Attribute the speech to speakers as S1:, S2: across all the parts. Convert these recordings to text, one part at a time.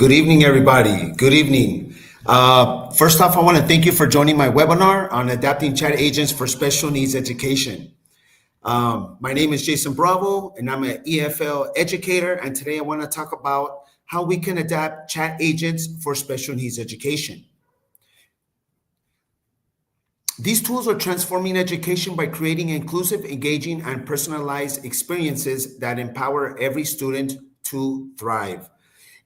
S1: Good evening, everybody. Good evening. First off, I want to thank you for joining my webinar on adapting chat agents for special needs education. My name is Jason Bravo, and I'm an EFL educator. And today I want to talk about how we can adapt chat agents for special needs education. These tools are transforming education by creating inclusive, engaging, and personalized experiences that empower every student to thrive.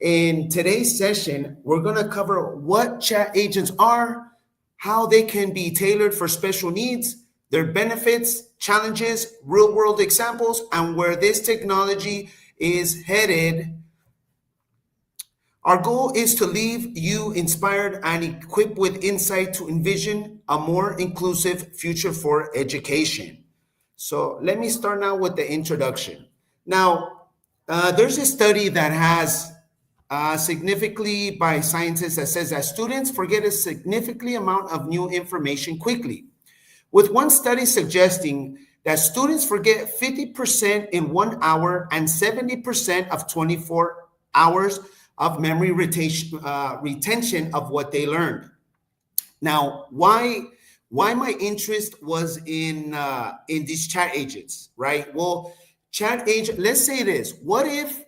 S1: In today's session, we're going to cover what chat agents are, how they can be tailored for special needs, their benefits, challenges, real-world examples, and where this technology is headed. Our goal is to leave you inspired and equipped with insight to envision a more inclusive future for education. So let me start now with the introduction. Now, there's a study that has significantly by scientists that says that students forget a significant amount of new information quickly, with one study suggesting that students forget 50% in 1 hour and 70% of 24 hours of memory retention of what they learned. Now, why my interest was in these chat agents, right? Well, chat agent. Let's say this: what if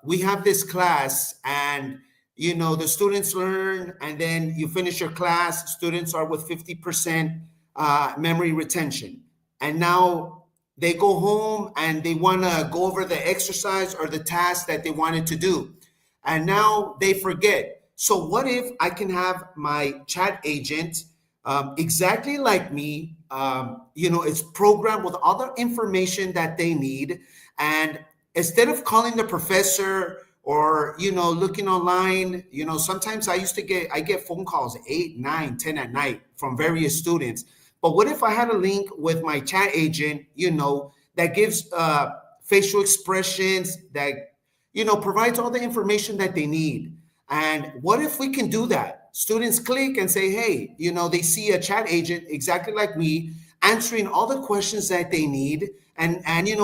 S1: we have this class, and the students learn, and then you finish your class, students are with 50% memory retention, and now they go home and they want to go over the exercise or the task that they wanted to do, and now they forget. So what if I can have my chat agent exactly like me? It's programmed with all the information that they need, and instead of calling the professor or looking online, sometimes I get phone calls 8, 9, 10 at night from various students. But what if I had a link with my chat agent, that gives facial expressions, that provides all the information that they need? And what if we can do that? Students click and say, hey, they see a chat agent exactly like me, answering all the questions that they need, and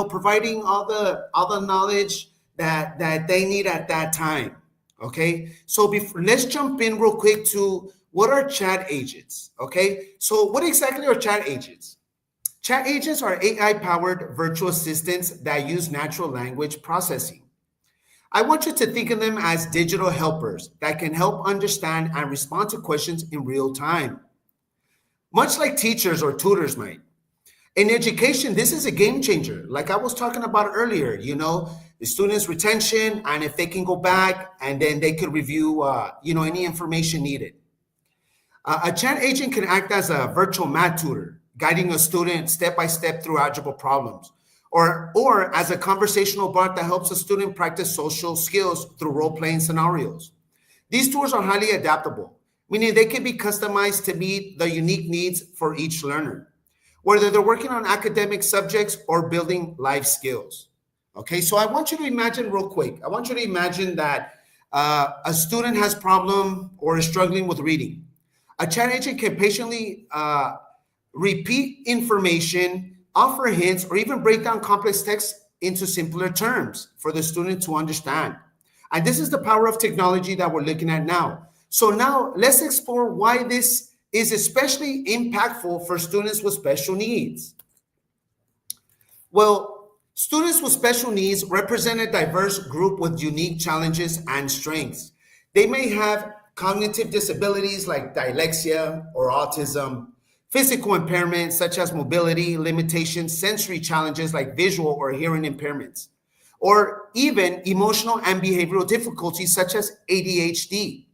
S1: providing all the knowledge that they need at that time. Okay, so let's jump in real quick to what are chat agents. Okay, so what exactly are chat agents? Chat agents are AI powered virtual assistants that use natural language processing. I want you to think of them as digital helpers that can help understand and respond to questions in real time, much like teachers or tutors might. In education, this is a game changer. Like I was talking about earlier, the students' retention, and if they can go back and then they could review, any information needed. A chat agent can act as a virtual math tutor, guiding a student step by step through algebra problems, or as a conversational bot that helps a student practice social skills through role-playing scenarios. These tools are highly adaptable, meaning they can be customized to meet the unique needs for each learner, whether they're working on academic subjects or building life skills. Okay, so I want you to imagine real quick. I want you to imagine that a student has problem or is struggling with reading. A chat agent can patiently repeat information, offer hints, or even break down complex text into simpler terms for the student to understand. And this is the power of technology that we're looking at now. So now let's explore why this is especially impactful for students with special needs. Well, students with special needs represent a diverse group with unique challenges and strengths. They may have cognitive disabilities like dyslexia or autism, physical impairments such as mobility limitations, sensory challenges like visual or hearing impairments, or even emotional and behavioral difficulties such as ADHD.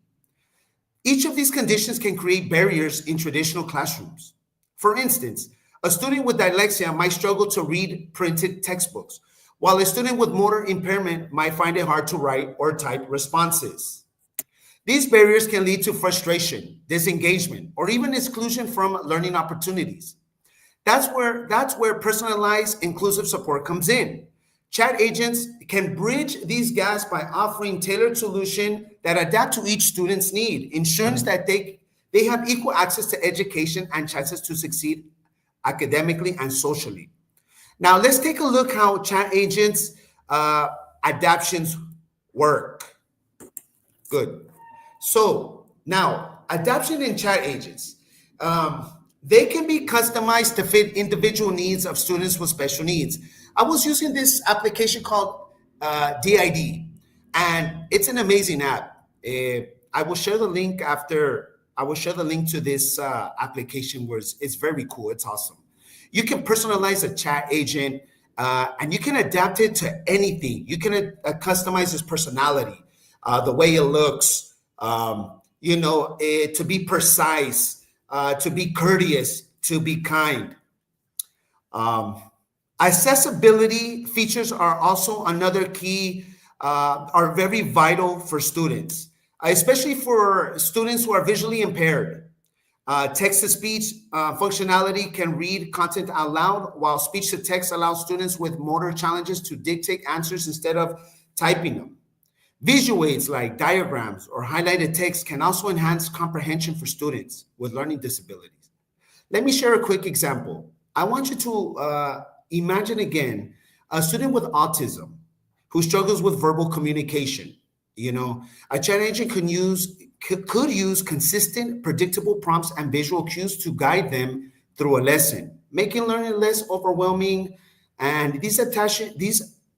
S1: Each of these conditions can create barriers in traditional classrooms. For instance, a student with dyslexia might struggle to read printed textbooks, while a student with motor impairment might find it hard to write or type responses. These barriers can lead to frustration, disengagement, or even exclusion from learning opportunities. That's where personalized inclusive support comes in. Chat agents can bridge these gaps by offering tailored solutions that adapt to each student's need, ensuring that they have equal access to education and chances to succeed academically and socially. Now, let's take a look how chat agents adaptations work. Good. So now, adaption in chat agents. Um, they can be customized to fit individual needs of students with special needs. I was using this application called DID, and it's an amazing app. I will share the link after. I will share the link to this application where it's very cool. It's awesome. You can personalize a chat agent, and you can adapt it to anything. You can customize its personality, the way it looks, to be precise, to be courteous, to be kind. Um, Accessibility features are also another key, are very vital for students, especially for students who are visually impaired. Text to speech functionality can read content out loud, while speech to text allows students with motor challenges to dictate answers instead of typing them. Visual aids like diagrams or highlighted text can also enhance comprehension for students with learning disabilities. Let me share a quick example. I want you to imagine again a student with autism who struggles with verbal communication. A chat agent could use consistent, predictable prompts and visual cues to guide them through a lesson, making learning less overwhelming. And these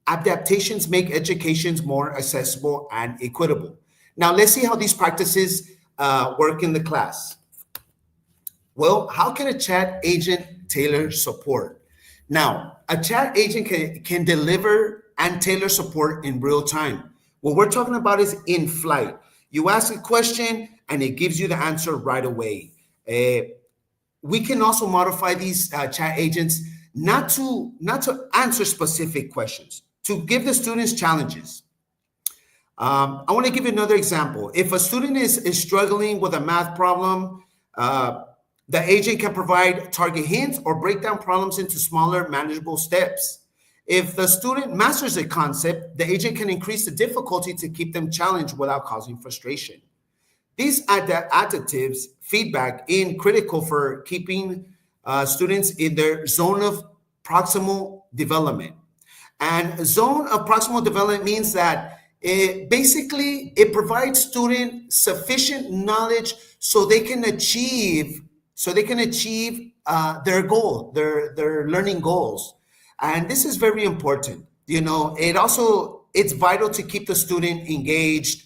S1: adaptations make educations more accessible and equitable. Now, let's see how these practices work in the class. Well, how can a chat agent tailor support? Now, a chat agent can deliver and tailor support in real time. What we're talking about is in flight. You ask a question and it gives you the answer right away. We can also modify these chat agents not to answer specific questions, to give the students challenges. I want to give you another example. If a student is struggling with a math problem, the agent can provide target hints or break down problems into smaller, manageable steps. If the student masters a concept, the agent can increase the difficulty to keep them challenged without causing frustration. These adaptive feedback is critical for keeping students in their zone of proximal development. And zone of proximal development means that it provides student sufficient knowledge so they can achieve their goal, their learning goals. And this is very important. It's vital to keep the student engaged.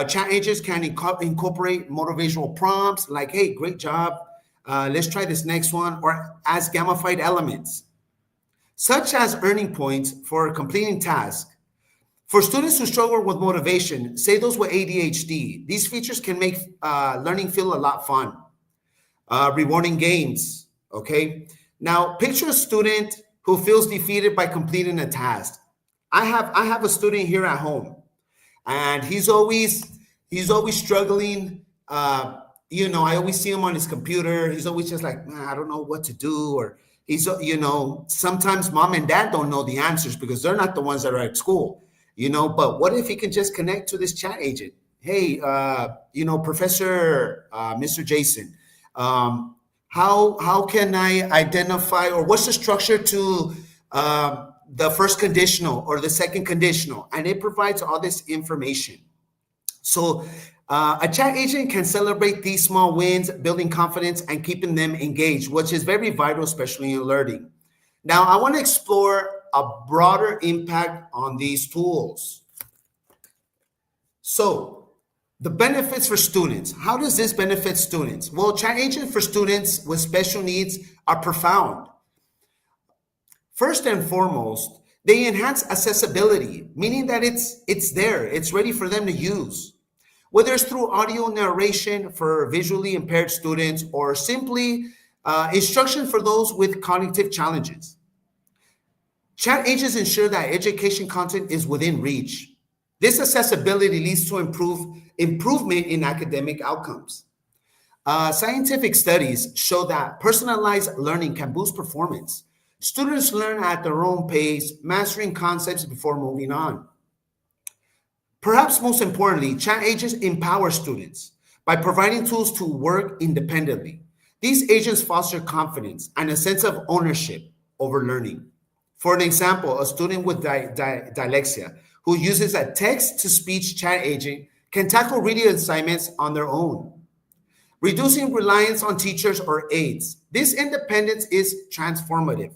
S1: Chat agents can incorporate motivational prompts like, hey, great job. Let's try this next one, or as gamified elements, such as earning points for completing tasks. For students who struggle with motivation, say those with ADHD, these features can make learning feel a lot fun. Rewarding games, okay? Now, picture a student who feels defeated by completing a task. I have a student here at home, and he's always struggling. I always see him on his computer. He's always just like, "Man, I don't know what to do," or sometimes mom and dad don't know the answers because they're not the ones that are at school. But what if he can just connect to this chat agent? Hey, Professor, Mr. Jason, how can I identify, or what's the structure to the first conditional or the second conditional? And it provides all this information. So a chat agent can celebrate these small wins, building confidence and keeping them engaged, which is very vital, especially in learning. Now, I want to explore a broader impact on these tools. So, the benefits for students. How does this benefit students? Well, chat agents for students with special needs are profound. First and foremost, they enhance accessibility, meaning that it's there, it's ready for them to use. Whether it's through audio narration for visually impaired students or simply instruction for those with cognitive challenges. Chat agents ensure that education content is within reach. This accessibility leads to improvement in academic outcomes. Scientific studies show that personalized learning can boost performance. Students learn at their own pace, mastering concepts before moving on. Perhaps most importantly, chat agents empower students by providing tools to work independently. These agents foster confidence and a sense of ownership over learning. For an example, a student with dyslexia who uses a text-to-speech chat agent can tackle reading assignments on their own, reducing reliance on teachers or aides. This independence is transformative.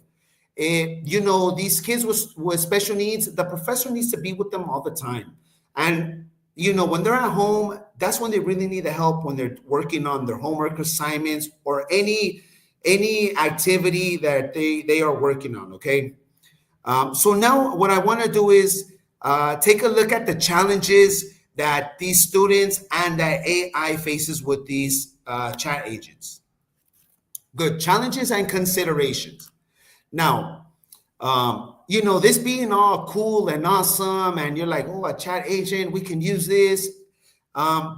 S1: These kids with special needs, the professor needs to be with them all the time. And, when they're at home, that's when they really need the help, when they're working on their homework assignments or any activity that they are working on, okay? So now what I want to do is take a look at the challenges that these students and that AI faces with these chat agents. Good. Challenges and considerations. Now, this being all cool and awesome, and you're like, oh, a chat agent, we can use this.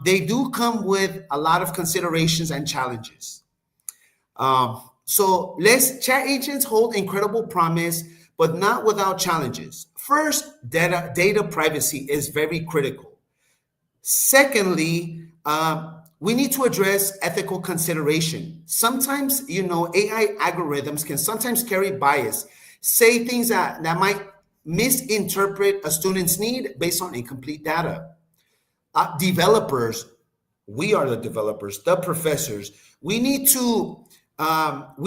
S1: They do come with a lot of considerations and challenges. So chat agents hold incredible promise, but not without challenges. First, data privacy is very critical. Secondly, we need to address ethical consideration. Sometimes, AI algorithms can sometimes carry bias, say things that might misinterpret a student's need based on incomplete data. Developers, we are the developers, the professors. We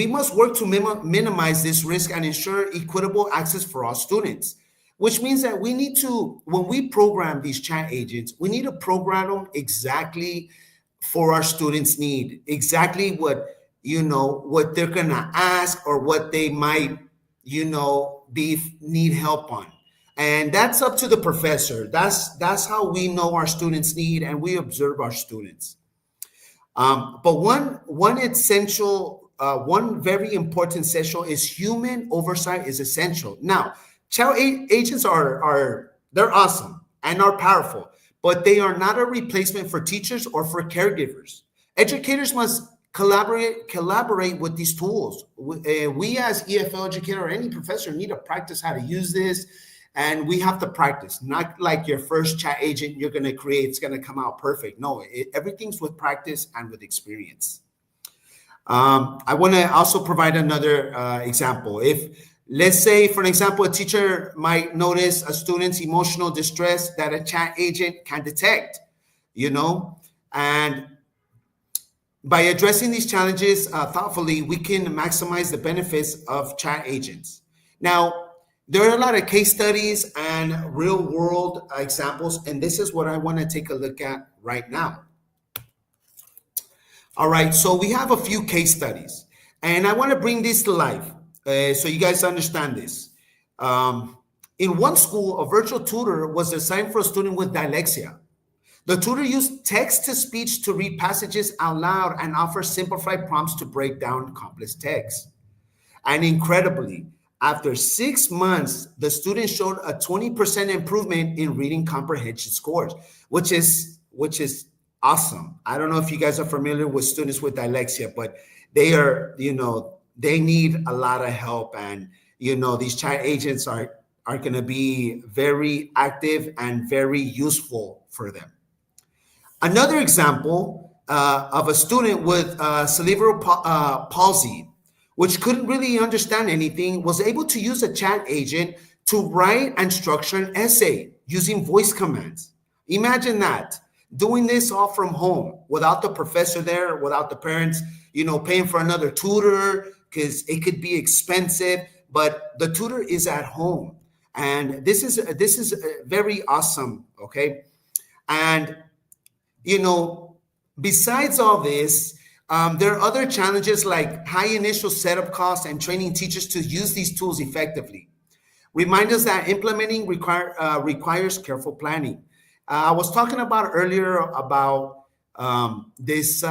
S1: must work to minimize this risk and ensure equitable access for all students, which means that we need to, when we program these chat agents, we need to program them exactly for our students' need, exactly what they're gonna ask or what they might, need help on. And that's up to the professor. That's how we know our students' need and we observe our students. But one very important essential is human oversight is essential. Now, chat agents they're awesome and are powerful, but they are not a replacement for teachers or for caregivers. Educators must collaborate with these tools. We as EFL educator or any professor need to practice how to use this, and we have to practice. Not like your first chat agent you're going to create, it's going to come out perfect. No, everything's with practice and with experience. I want to also provide another example. If, let's say, for example, a teacher might notice a student's emotional distress that a chat agent can detect, and by addressing these challenges thoughtfully, we can maximize the benefits of chat agents. Now, there are a lot of case studies and real world examples, and this is what I want to take a look at right now. All right, so we have a few case studies, and I want to bring this to life so you guys understand this. In one school, a virtual tutor was assigned for a student with dyslexia. The tutor used text-to-speech to read passages out loud and offer simplified prompts to break down complex text. And incredibly, after 6 months, the student showed a 20% improvement in reading comprehension scores, which is awesome. I don't know if you guys are familiar with students with dyslexia, but they are, they need a lot of help. And, these chat agents are going to be very active and very useful for them. Another example of a student with cerebral palsy, which couldn't really understand anything, was able to use a chat agent to write and structure an essay using voice commands. Imagine that, doing this all from home without the professor there, without the parents, paying for another tutor because it could be expensive, but the tutor is at home. And this is very awesome, okay? And besides all this, there are other challenges like high initial setup costs and training teachers to use these tools effectively. Remind us that implementing requires careful planning. I was talking about earlier about this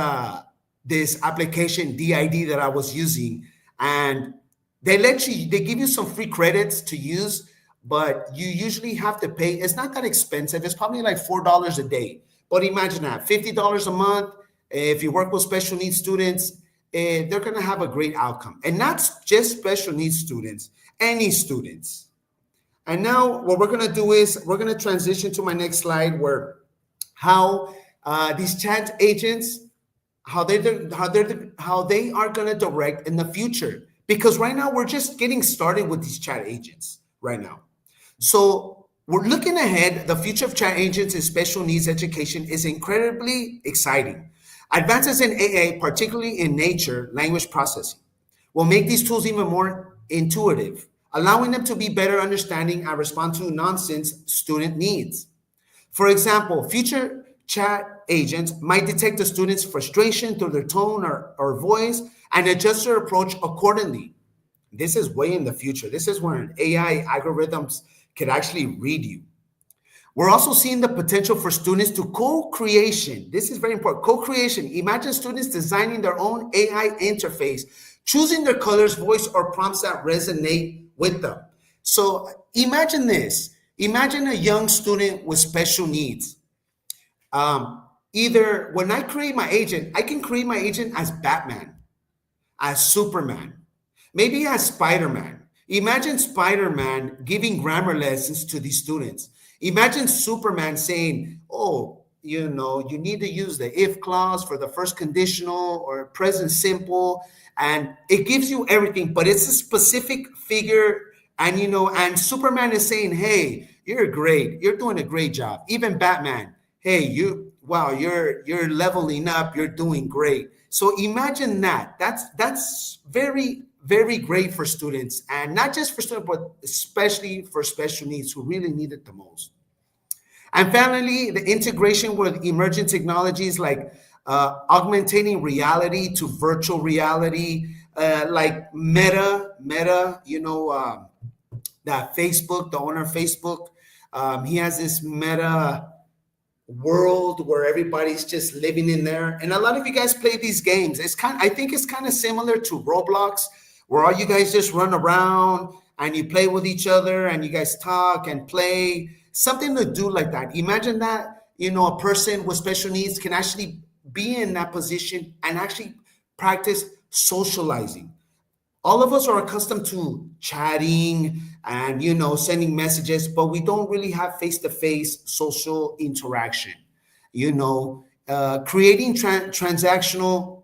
S1: application DID that I was using, and they give you some free credits to use, but you usually have to pay. It's not that expensive. It's probably like $4 a day. But imagine that, $50 a month. If you work with special needs students, they're going to have a great outcome. And not just special needs students, any students. And now what we're going to do is we're going to transition to my next slide, where how these chat agents, how they are going to direct in the future. Because right now we're just getting started with these chat agents right now. So We're looking ahead. The future of chat agents in special needs education is incredibly exciting. Advances in AI, particularly in nature language processing, will make these tools even more intuitive, allowing them to be better understanding and respond to nonsense student needs. For example, future chat agents might detect the student's frustration through their tone or voice and adjust their approach accordingly. This is way in the future. This is when AI algorithms could actually read you. We're also seeing the potential for students to co-creation. This is very important. Co-creation. Imagine students designing their own AI interface, choosing their colors, voice, or prompts that resonate with them. So imagine this. Imagine a young student with special needs. Either when I create my agent, I can create my agent as Batman, as Superman, maybe as Spider-Man. Imagine Spider-Man giving grammar lessons to these students. Imagine Superman saying, oh, you need to use the if clause for the first conditional or present simple. And it gives you everything, but it's a specific figure. And Superman is saying, hey, you're great. You're doing a great job. Even Batman, hey, you're leveling up. You're doing great. So imagine that. That's very, very great for students, and not just for students, but especially for special needs who really need it the most. And finally, the integration with emerging technologies like augmenting reality to virtual reality, like Meta, that Facebook, the owner of Facebook, he has this Meta world where everybody's just living in there. And a lot of you guys play these games. I think it's kind of similar to Roblox, where all you guys just run around and you play with each other and you guys talk and play. Something to do like that. Imagine that, a person with special needs can actually be in that position and actually practice socializing. All of us are accustomed to chatting and sending messages, but we don't really have face-to-face social interaction. Creating transactional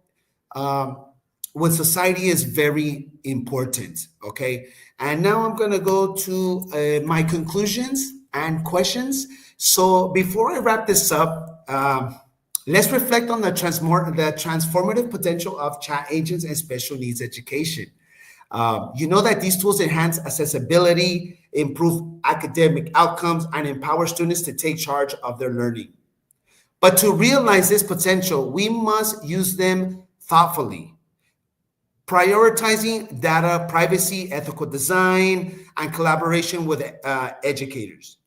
S1: with society is very important. Okay, and now I'm going to go to my conclusions and questions. So before I wrap this up, let's reflect on the transformative potential of chat agents and special needs education. You know that these tools enhance accessibility, improve academic outcomes, and empower students to take charge of their learning. But to realize this potential, we must use them thoughtfully, prioritizing data privacy, ethical design, and collaboration with educators.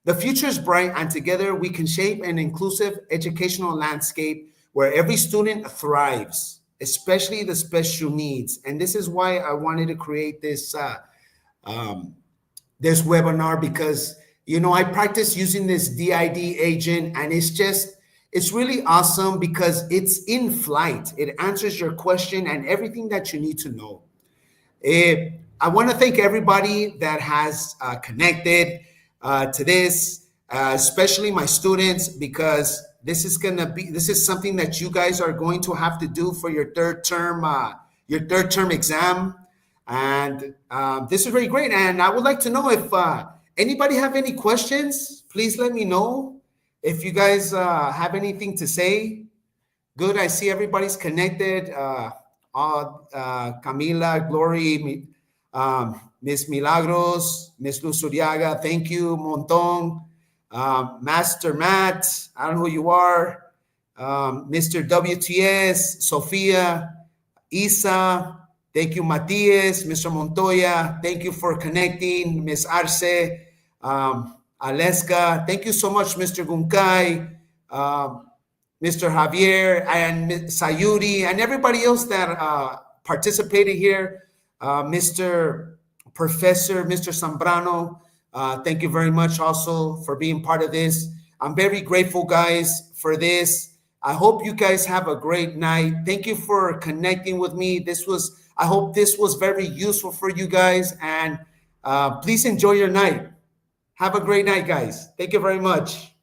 S1: The future is bright, and together we can shape an inclusive educational landscape where every student thrives, especially the special needs. And this is why I wanted to create this this webinar, because I practice using this DID agent, and it's really awesome because it's in flight. It answers your question and everything that you need to know. I want to thank everybody that has connected to this, especially my students, because this is something that you guys are going to have to do for your third term exam. And this is really great. And I would like to know if anybody have any questions. Please let me know if you guys have anything to say. Good, I see everybody's connected. Camila, Glory, Miss Milagros, Miss Luz Uriaga, thank you, Monton. Master Matt, I don't know who you are. Mr. WTS, Sophia, Isa, thank you, Matias, Mr. Montoya, thank you for connecting. Miss Arce, Aleska, thank you so much, Mr. Gunkai, Mr. Javier, and Sayuri, and everybody else that participated here. Mr. Professor, Mr. Zambrano, thank you very much also for being part of this. I'm very grateful, guys, for this. I hope you guys have a great night. Thank you for connecting with me. I hope this was very useful for you guys, and please enjoy your night. Have a great night, guys. Thank you very much.